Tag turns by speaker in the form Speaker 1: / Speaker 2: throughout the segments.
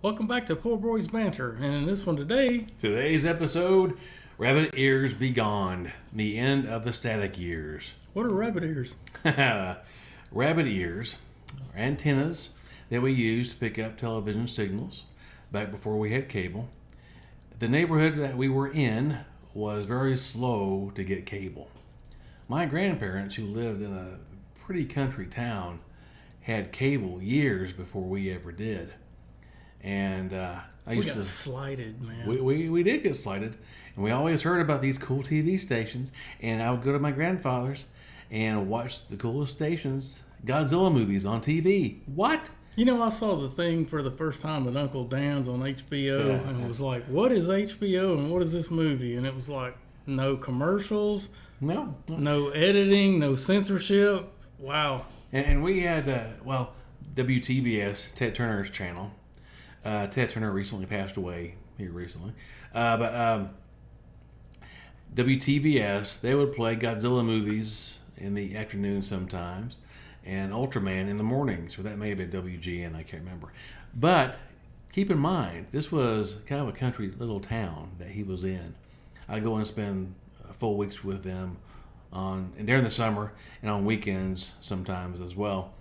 Speaker 1: Welcome back to Poor Boys Banter, and in this one
Speaker 2: Today's episode, Rabbit Ears Be Gone, the end of the static years.
Speaker 1: What are rabbit ears?
Speaker 2: Rabbit ears are antennas that we used to pick up television signals back before we had cable. The neighborhood that we were in was very slow to get cable. My grandparents, who lived in a pretty country town, had cable years before we ever did. And
Speaker 1: We got slighted, man.
Speaker 2: we did get slighted, and we always heard about these cool TV stations. And I would go to my grandfather's and watch the coolest stations, Godzilla movies on TV. What?
Speaker 1: You know, I saw the thing for the first time with Uncle Dan's on HBO, and it was like, what is HBO and what is this movie? And it was like, no commercials,
Speaker 2: No.
Speaker 1: no editing, no censorship. Wow.
Speaker 2: And we had, WTBS, Ted Turner's channel. Ted Turner recently passed away here recently. But WTBS, they would play Godzilla movies in the afternoon sometimes, and Ultraman in the mornings, or that may have been WGN, I can't remember. But keep in mind, this was kind of a country little town that he was in. I'd go and spend full weeks with them during the summer and on weekends sometimes as well.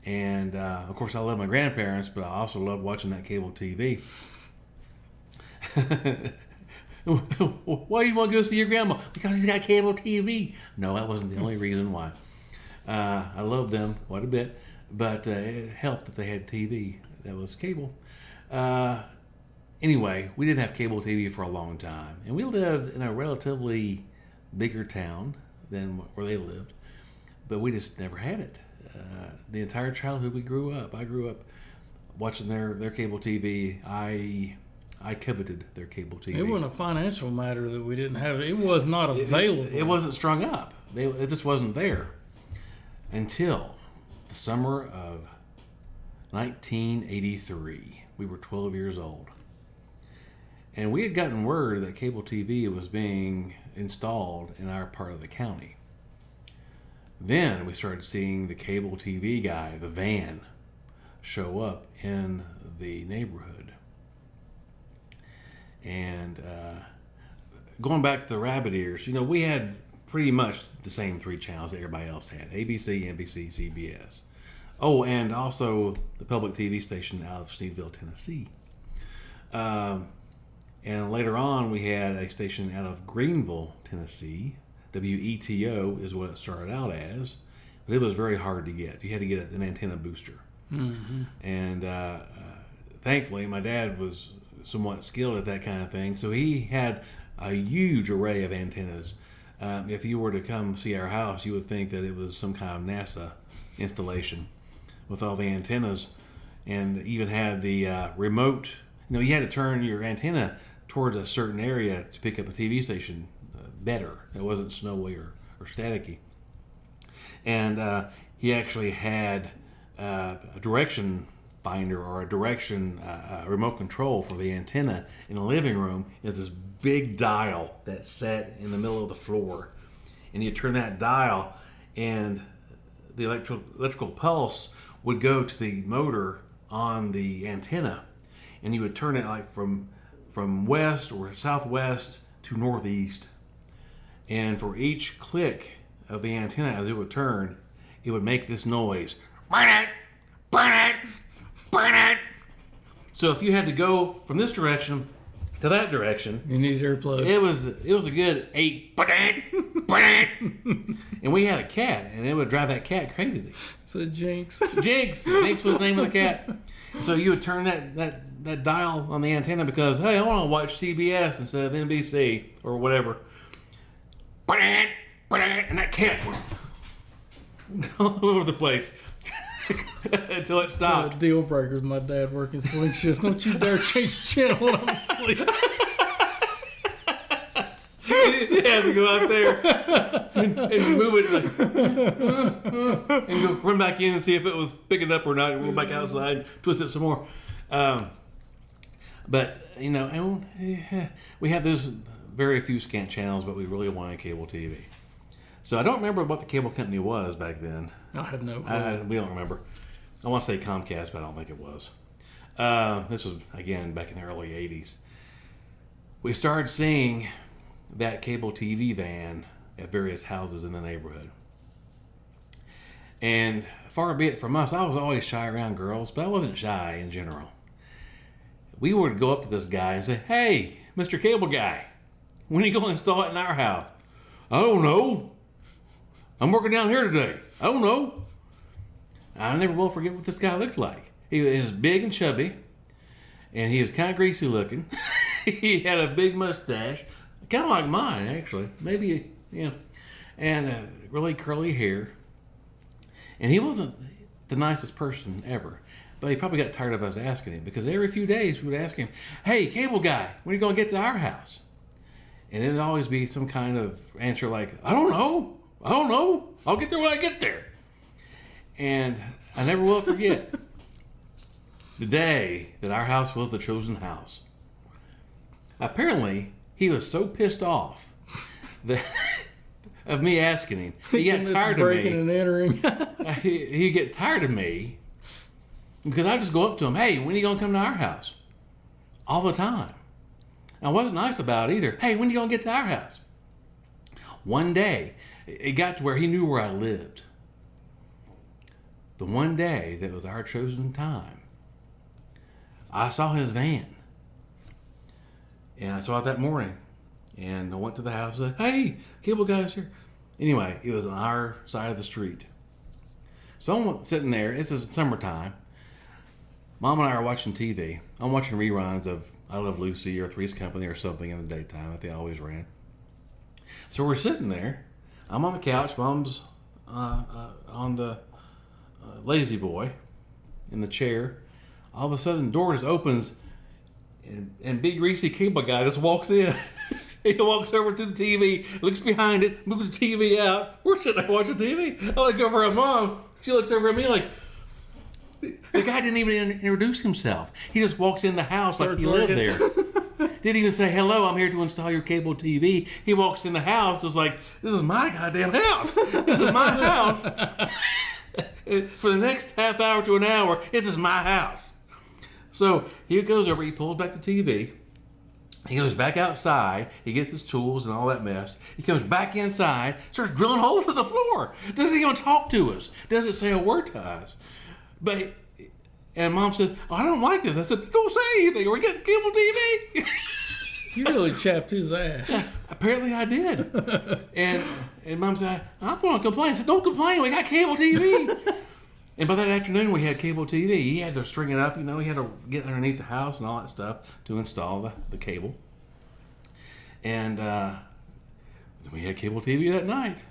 Speaker 2: And of course, I love my grandparents, but I also love watching that cable TV. Why do you want to go see your grandma? Because he's got cable TV. No, that wasn't the only reason why. I love them quite a bit, but it helped that they had TV that was cable. Anyway, we didn't have cable TV for a long time, and we lived in a relatively bigger town than where they lived, but we just never had it. The entire childhood I grew up watching their cable TV. I coveted their cable TV.
Speaker 1: It wasn't a financial matter that we didn't have it. It was not available.
Speaker 2: It wasn't strung up. It just wasn't there until the summer of 1983. We were 12 years old. And we had gotten word that cable TV was being installed in our part of the county. Then we started seeing the cable TV guy, the van, show up in the neighborhood. And going back to the rabbit ears, we had pretty much the same three channels that everybody else had: ABC, NBC, CBS. Oh, and also the public TV station out of Sneville, Tennessee. And later on, we had a station out of Greenville, Tennessee. WETO is what it started out as, but it was very hard to get. You had to get an antenna booster.
Speaker 1: Mm-hmm.
Speaker 2: And thankfully, my dad was somewhat skilled at that kind of thing, so he had a huge array of antennas. If you were to come see our house, you would think that it was some kind of NASA installation with all the antennas, and even had the remote. You had to turn your antenna towards a certain area to pick up a TV station better. It wasn't snowy or staticky. And he actually had a direction finder or a direction remote control for the antenna in the living room. Is this big dial that sat in the middle of the floor, and you turn that dial, and the electrical pulse would go to the motor on the antenna, and you would turn it like from west or southwest to northeast. And for each click of the antenna as it would turn, it would make this noise. Burn it! Burn it! Burn it! So if you had to go from this direction to that direction,
Speaker 1: you needed earplugs.
Speaker 2: It was a good 8. Burn it! Burn it! And we had a cat, and it would drive that cat crazy.
Speaker 1: So Jinx.
Speaker 2: Jinx was the name of the cat. So you would turn that dial on the antenna because, hey, I want to watch CBS instead of NBC or whatever. And that cat went all over the place until it stopped.
Speaker 1: Deal breaker with my dad working swing shift. Don't you dare change the channel when I'm asleep.
Speaker 2: You have to go out there and move it and go run back in and see if it was picking up or not, and go back outside and twist it some more. But we have those very few scant channels, but we really wanted cable TV. So I don't remember what the cable company was back then.
Speaker 1: I have no clue.
Speaker 2: We don't remember. I want to say Comcast, but I don't think it was. This was, again, back in the early 80s. We started seeing that cable TV van at various houses in the neighborhood. And far be it from us, I was always shy around girls, but I wasn't shy in general. We would go up to this guy and say, "Hey, Mr. Cable Guy, when are you going to install it in our house?" "I don't know. I'm working down here today. I don't know." I never will forget what this guy looked like. He was big and chubby, and he was kind of greasy looking. He had a big mustache, kind of like mine, actually. Maybe, yeah. And really curly hair. And he wasn't the nicest person ever. But he probably got tired of us asking him, because every few days we would ask him, "Hey, Cable Guy, when are you going to get to our house?" And it would always be some kind of answer like, "I don't know. I don't know. I'll get there when I get there." And I never will forget the day that our house was the chosen house. Apparently, he was so pissed off that of me asking him. He got tired of me.
Speaker 1: Breaking and entering.
Speaker 2: He'd get tired of me because I just go up to him, "Hey, when are you going to come to our house?" All the time. I wasn't nice about it either. "Hey, when are you going to get to our house?" One day, it got to where he knew where I lived. The one day that was our chosen time, I saw his van. And I saw it that morning. And I went to the house and said, "Hey, Cable Guy's here." Anyway, it was on our side of the street. So I'm sitting there. This is summertime. Mom and I are watching TV. I'm watching reruns of I Love Lucy or Three's Company or something in the daytime that they always ran. So we're sitting there. I'm on the couch. Mom's on the lazy boy in the chair. All of a sudden, the door just opens, and big greasy Cable Guy just walks in. He walks over to the TV, looks behind it, moves the TV out. We're sitting there watching TV. I look over at Mom. She looks over at me like, the guy didn't even introduce himself. He just walks in the house like he lived there. Didn't even say, "Hello, I'm here to install your cable TV." He walks in the house, was like, "This is my goddamn house. This is my house. For the next half hour to an hour, this is my house." So he goes over, he pulls back the TV. He goes back outside. He gets his tools and all that mess. He comes back inside, starts drilling holes in the floor. Doesn't even talk to us. Doesn't say a word to us. And Mom says, "Oh, I don't like this." I said, "Don't say anything. We're getting cable TV."
Speaker 1: You really chapped his ass.
Speaker 2: Apparently I did. And Mom said, "I'm going to complain." I said, "Don't complain. We got cable TV." And by that afternoon, we had cable TV. He had to string it up. He had to get underneath the house and all that stuff to install the cable. And we had cable TV that night.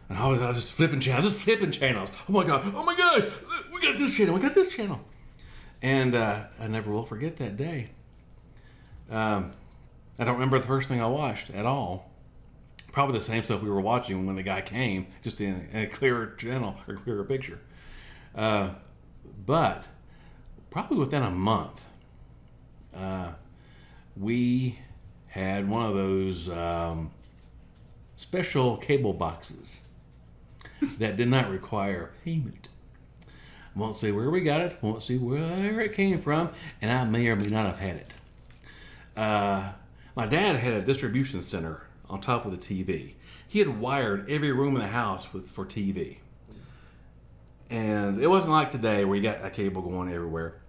Speaker 2: And I was just flipping channels. Oh my God, we got this channel. And I never will forget that day. I don't remember the first thing I watched at all. Probably the same stuff we were watching when the guy came, just in a clearer channel or clearer picture. But probably within a month, we had one of those special cable boxes that did not require payment. I won't say where we got it, won't say where it came from, and I may or may not have had it. My dad had a distribution center on top of the TV. He had wired every room in the house for TV. And it wasn't like today where you got a cable going everywhere.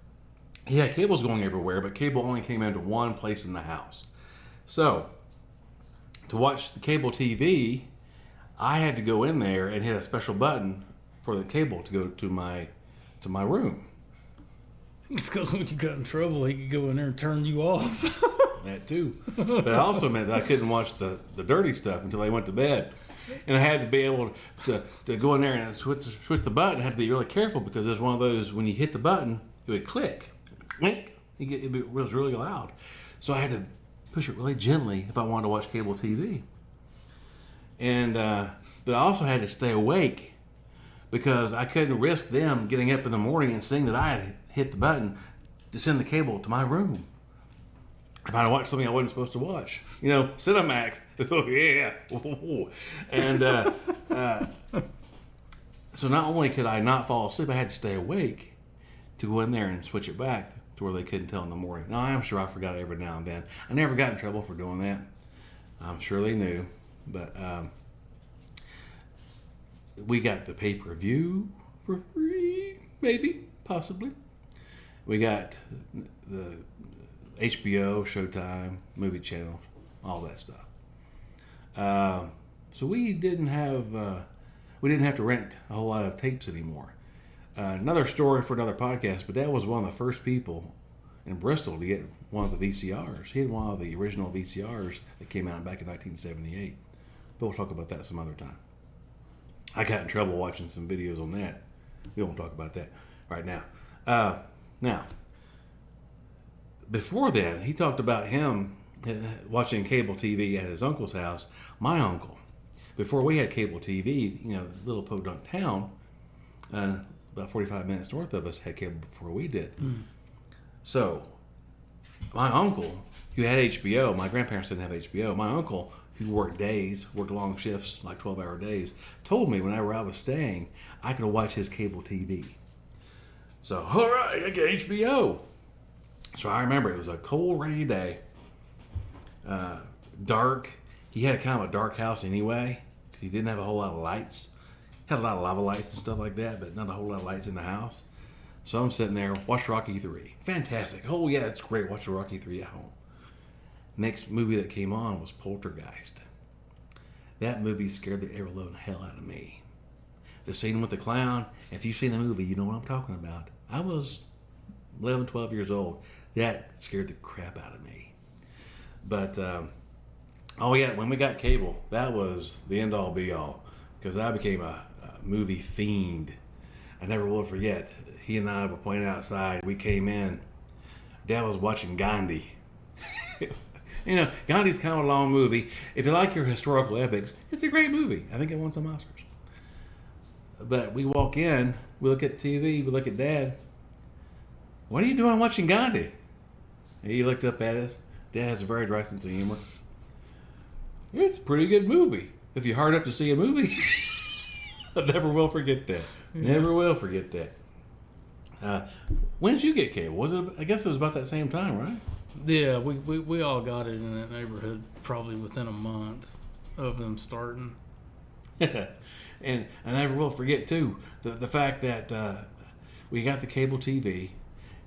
Speaker 2: He had cables going everywhere, but cable only came into one place in the house. So, to watch the cable TV, I had to go in there and hit a special button for the cable to go to my room.
Speaker 1: It's because when you got in trouble, he could go in there and turn you off.
Speaker 2: That too. But it also meant that I couldn't watch the dirty stuff until they went to bed. And I had to be able to go in there and switch the button. I had to be really careful because there's one of those, when you hit the button, it would click. It was really loud. So I had to push it really gently if I wanted to watch cable TV. And but I also had to stay awake because I couldn't risk them getting up in the morning and seeing that I had hit the button to send the cable to my room. If I watched something I wasn't supposed to watch. Cinemax. Oh, yeah. And so not only could I not fall asleep, I had to stay awake to go in there and switch it back to where they couldn't tell in the morning. Now, I'm sure I forgot it every now and then. I never got in trouble for doing that. I'm sure they knew. But we got the pay-per-view for free, maybe, possibly. We got the HBO, Showtime, movie channel, all that stuff. So we didn't have to rent a whole lot of tapes anymore. Another story for another podcast, but Dad was one of the first people in Bristol to get one of the VCRs. He had one of the original VCRs that came out back in 1978. But we'll talk about that some other time. I got in trouble watching some videos on that. We won't talk about that right now. Now, before then, he talked about him watching cable TV at his uncle's house. My uncle, before we had cable TV, little podunk town, about 45 minutes north of us had cable before we did. Mm. So, my uncle, who had HBO, my grandparents didn't have HBO, my uncle, who worked long shifts, like 12-hour days, told me whenever I was staying, I could watch his cable TV. So, all right, I get HBO. So I remember it was a cold, rainy day, dark. He had kind of a dark house anyway, because he didn't have a whole lot of lights. Had a lot of lava lights and stuff like that, but not a whole lot of lights in the house. So I'm sitting there, watch Rocky 3. Fantastic. Oh, yeah, it's great. Watch Rocky 3 at home. Next movie that came on was Poltergeist. That movie scared the ever-living hell out of me. The scene with the clown, if you've seen the movie, you know what I'm talking about. I was 11, 12 years old. That scared the crap out of me. But, when we got cable, that was the end-all, be-all. Because I became a movie fiend. I never will forget. He and I were playing outside. We came in. Dad was watching Gandhi. Gandhi's kind of a long movie. If you like your historical epics, it's a great movie. I think it won some Oscars. But we walk in, we look at TV, we look at Dad. What are you doing watching Gandhi? And he looked up at us. Dad has a very dry sense of humor. It's a pretty good movie. If you're hard up to see a movie, I never will forget that. Yeah. Never will forget that. When did you get cable? I guess it was about that same time, right?
Speaker 1: Yeah, we all got it in that neighborhood probably within a month of them starting.
Speaker 2: And I never will forget, too, the fact that we got the cable TV.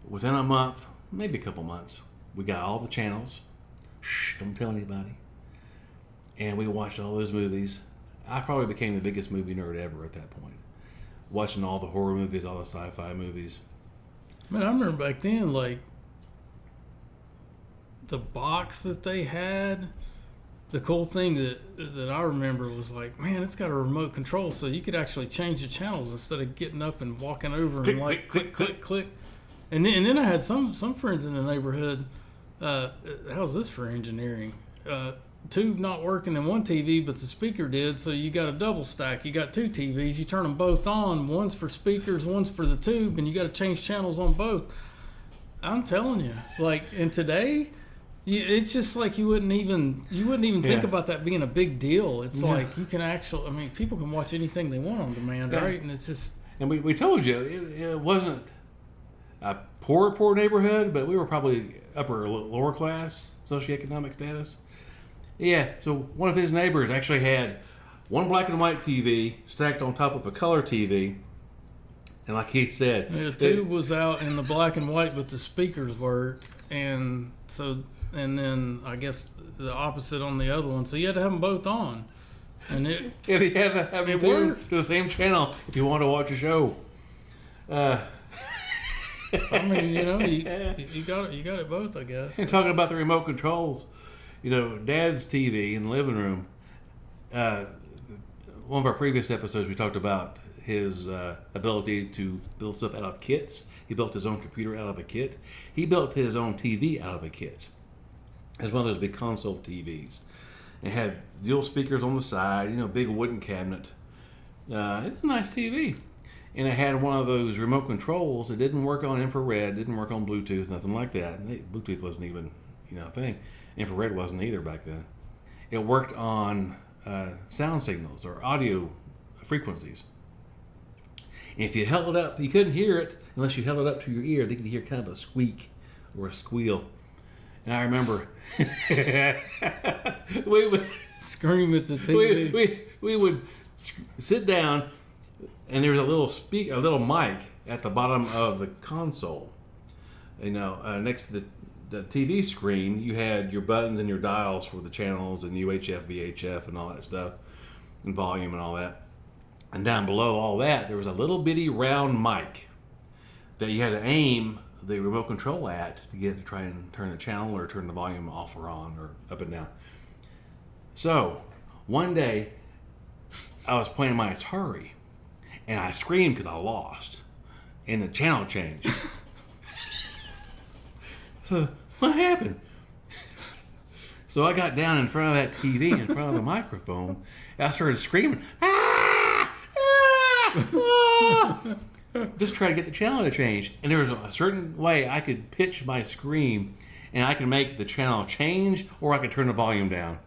Speaker 2: Within a month, maybe a couple months, we got all the channels. Shh, don't tell anybody. And we watched all those movies. I probably became the biggest movie nerd ever at that point. Watching all the horror movies, all the sci-fi movies.
Speaker 1: Man, I remember back then, like, the box that they had, the cool thing that I remember was like, man, it's got a remote control, so you could actually change the channels instead of getting up and walking over and like click. And then I had some friends in the neighborhood. How's this for engineering? Tube not working in one TV, but the speaker did, so you got a double stack. You got two TVs. You turn them both on. One's for speakers, one's for the tube, and you got to change channels on both. I'm telling you, like, and today, it's just like you wouldn't even think about that being a big deal. It's like you can actually, people can watch anything they want on demand, right? And it's just.
Speaker 2: And we told you it wasn't a poor neighborhood, but we were probably upper lower class socioeconomic status. Yeah, so one of his neighbors actually had one black and white TV stacked on top of a color TV. And like he said...
Speaker 1: the tube was out in the black and white, but the speakers worked. And then I guess the opposite on the other one. So you had to have them both on. And he
Speaker 2: had to have them to the same channel if you want to watch a show.
Speaker 1: You got it both, I guess.
Speaker 2: And talking about the remote controls... Dad's TV in the living room, one of our previous episodes we talked about his ability to build stuff out of kits. He built his own computer out of a kit. He built his own TV out of a kit. It's one of those big console TVs. It had dual speakers on the side, big wooden cabinet. It's a nice TV. And it had one of those remote controls. It didn't work on infrared, didn't work on Bluetooth, nothing like that. Bluetooth wasn't even, a thing. Infrared wasn't either back then. It worked on sound signals or audio frequencies. And if you held it up, you couldn't hear it unless you held it up to your ear. They could hear kind of a squeak or a squeal. And I remember we would
Speaker 1: scream at the TV.
Speaker 2: We would sit down, and there was a little mic at the bottom of the console. Next to the TV screen, you had your buttons and your dials for the channels and UHF, VHF, and all that stuff, and volume and all that. And down below all that, there was a little bitty round mic that you had to aim the remote control at to try and turn the channel or turn the volume off or on or up and down. So one day, I was playing my Atari, and I screamed because I lost, and the channel changed. So what happened? So I got down in front of that TV, in front of the microphone, and I started screaming, ah! Ah! Ah! Just try to get the channel to change. And there was a certain way I could pitch my scream, and I could make the channel change, or I could turn the volume down.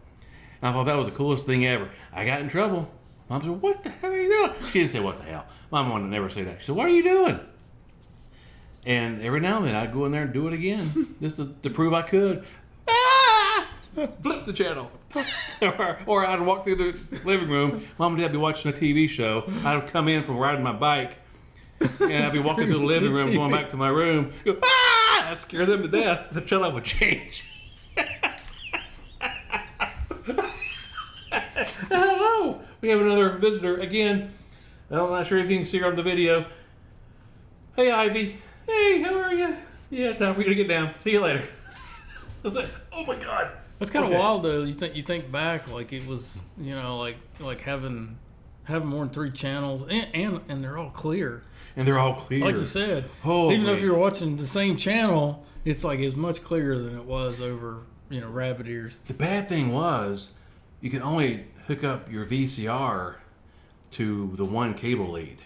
Speaker 2: And I thought that was the coolest thing ever. I got in trouble. Mom said, "What the hell are you doing?" She didn't say what the hell. My mom would never say that. She said, "What are you doing?" And every now and then I'd go in there and do it again, just to prove I could. Ah! Flip the channel. or I'd walk through the living room. Mom and Dad would be watching a TV show. I'd come in from riding my bike, and I'd be walking through the living room, going back to my room. Go, ah! I'd scare them to death. The channel would change. Hello. We have another visitor again. I'm not sure if you can see her on the video. Hey, Ivy. Hey, how are you? Yeah, time for you to get down. See you later. That's it. Oh my God.
Speaker 1: That's kind of wild though. You think back, like it was, like having more than 3 channels, and they're all clear.
Speaker 2: And they're all clear.
Speaker 1: Like you said.
Speaker 2: Holy.
Speaker 1: Even if you were watching the same channel, it's like it's much clearer than it was over, rabbit ears.
Speaker 2: The bad thing was, you could only hook up your VCR to the one cable lead.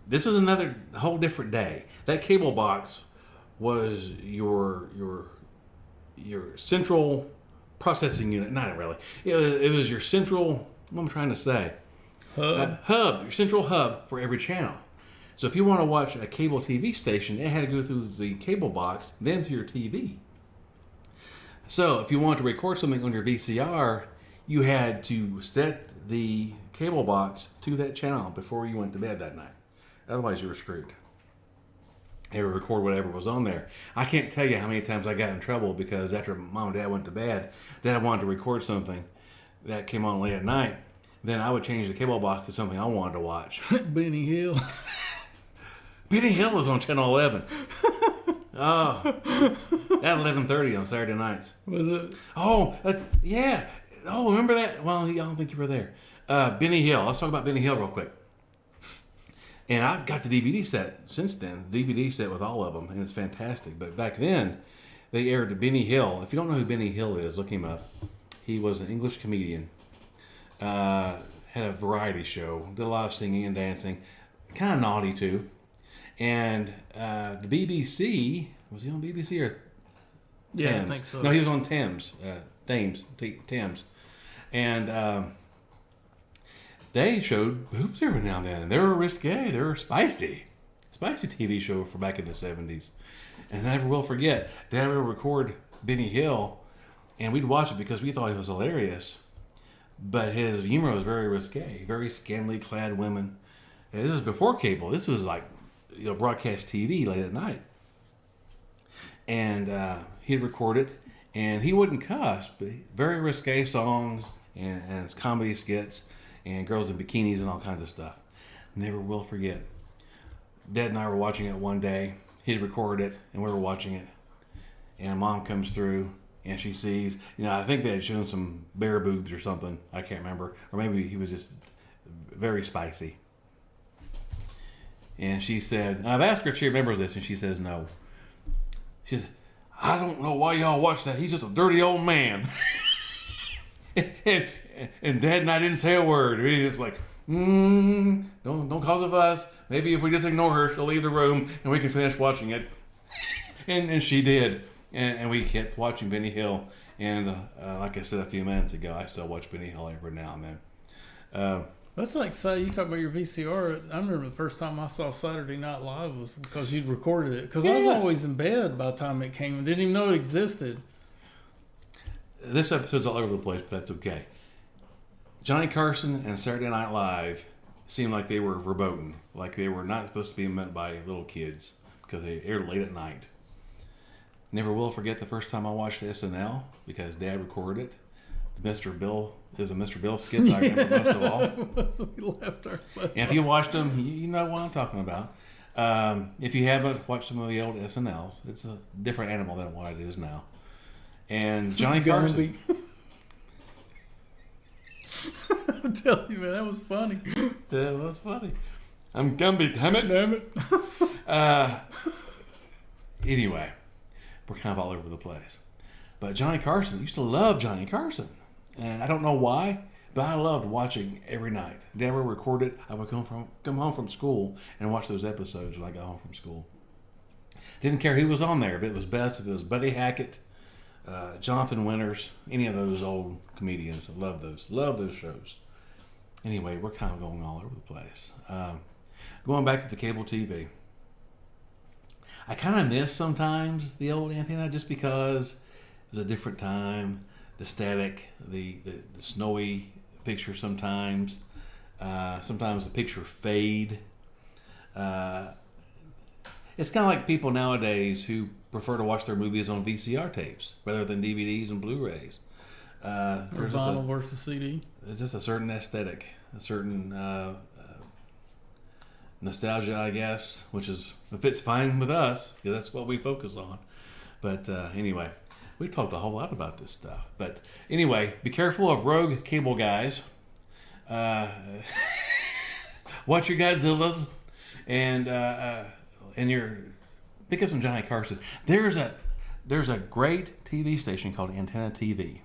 Speaker 2: This was another whole different day. That cable box was your central processing unit. Not really. It was your central. What am I trying to say?
Speaker 1: Hub.
Speaker 2: Your central hub for every channel. So if you want to watch a cable TV station, it had to go through the cable box, then to your TV. So if you wanted to record something on your VCR, you had to set the cable box to that channel before you went to bed that night. Otherwise, you were screwed. They would record whatever was on there. I can't tell you how many times I got in trouble because after Mom and Dad went to bed, Dad wanted to record something that came on late at night. Then I would change the cable box to something I wanted to watch.
Speaker 1: Benny Hill.
Speaker 2: Benny Hill was on Channel 11. Oh, at 11:30 on Saturday nights.
Speaker 1: Was it?
Speaker 2: Oh, yeah. Oh, remember that? Well, I don't think you were there. Benny Hill. Let's talk about Benny Hill real quick. And I've got the DVD set since then. DVD set with all of them, and it's fantastic. But back then, they aired Benny Hill. If you don't know who Benny Hill is, look him up. He was an English comedian. Had a variety show. Did a lot of singing and dancing. Kind of naughty, too. And the BBC... Was he on BBC or Thames?
Speaker 1: Yeah, I think so.
Speaker 2: No, he was on Thames. Thames. And... they showed boobs every now and then. They were risque. They were spicy. Spicy TV show for back in the 70s. And I never will forget, Dad would record Benny Hill, and we'd watch it because we thought he was hilarious. But his humor was very risque. Very scantily clad women. And this is before cable. This was like broadcast TV late at night. And he'd record it, and he wouldn't cuss, but very risque songs and comedy skits. And girls in bikinis and all kinds of stuff. Never will forget. Dad and I were watching it one day. He'd recorded it, and we were watching it. And Mom comes through, and she sees, I think they had shown some bare boobs or something. I can't remember. Or maybe he was just very spicy. And she said, I've asked her if she remembers this, and she says no. She says, I don't know why y'all watch that. He's just a dirty old man. And Dad and I didn't say a word. We just like, don't cause a fuss. Maybe if we just ignore her, she'll leave the room and we can finish watching it. And she did. And we kept watching Benny Hill. And like I said a few minutes ago, I still watch Benny Hill every now and then.
Speaker 1: That's like, say, you talk about your VCR. I remember the first time I saw Saturday Night Live was because you'd recorded it. Because I was always in bed by the time it came and didn't even know it existed.
Speaker 2: This episode's all over the place, but that's okay. Johnny Carson and Saturday Night Live seemed like they were verboten. Like they were not supposed to be meant by little kids because they aired late at night. Never will forget the first time I watched SNL because Dad recorded it. Mr. Bill is a Mr. Bill skit I remember most of all.
Speaker 1: We left our
Speaker 2: and if you watched them, you know what I'm talking about. If you haven't watched some of the old SNLs, it's a different animal than what it is now. And Johnny Carson.
Speaker 1: I'm telling you, man, that was funny.
Speaker 2: That was funny. I'm Gumby, damn it. Anyway, we're kind of all over the place. But Johnny Carson, I used to love Johnny Carson. And I don't know why, but I loved watching every night. Dad would record it. I would come home from school and watch those episodes when I got home from school. Didn't care who was on there, but it was best if it was Buddy Hackett, Jonathan Winters, any of those old comedians. I love those. Love those shows. Anyway, we're kind of going all over the place. Going back to the cable TV. I kind of miss sometimes the old antenna just because it was a different time. The static, the snowy picture sometimes. Sometimes the picture fade. It's kind of like people nowadays who prefer to watch their movies on VCR tapes rather than DVDs and Blu-rays.
Speaker 1: Or vinyl versus CD.
Speaker 2: There's just a certain aesthetic, a certain nostalgia, I guess, which fits fine with us because that's what we focus on. But anyway, we talked a whole lot about this stuff. But anyway, be careful of rogue cable guys. Watch your Godzillas and pick up some Johnny Carson. There's a great TV station called Antenna TV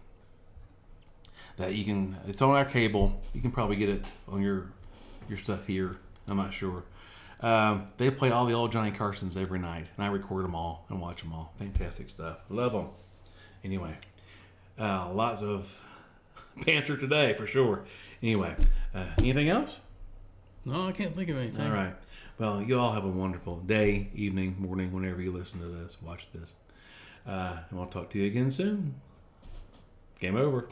Speaker 2: that you can. It's on our cable. You can probably get it on your stuff here. I'm not sure. They play all the old Johnny Carsons every night, and I record them all and watch them all. Fantastic stuff. Love them. Anyway, lots of banter today for sure. Anyway, anything else?
Speaker 1: No, I can't think of anything.
Speaker 2: All right. Well, you all have a wonderful day, evening, morning, whenever you listen to this, watch this. And we'll talk to you again soon. Game over.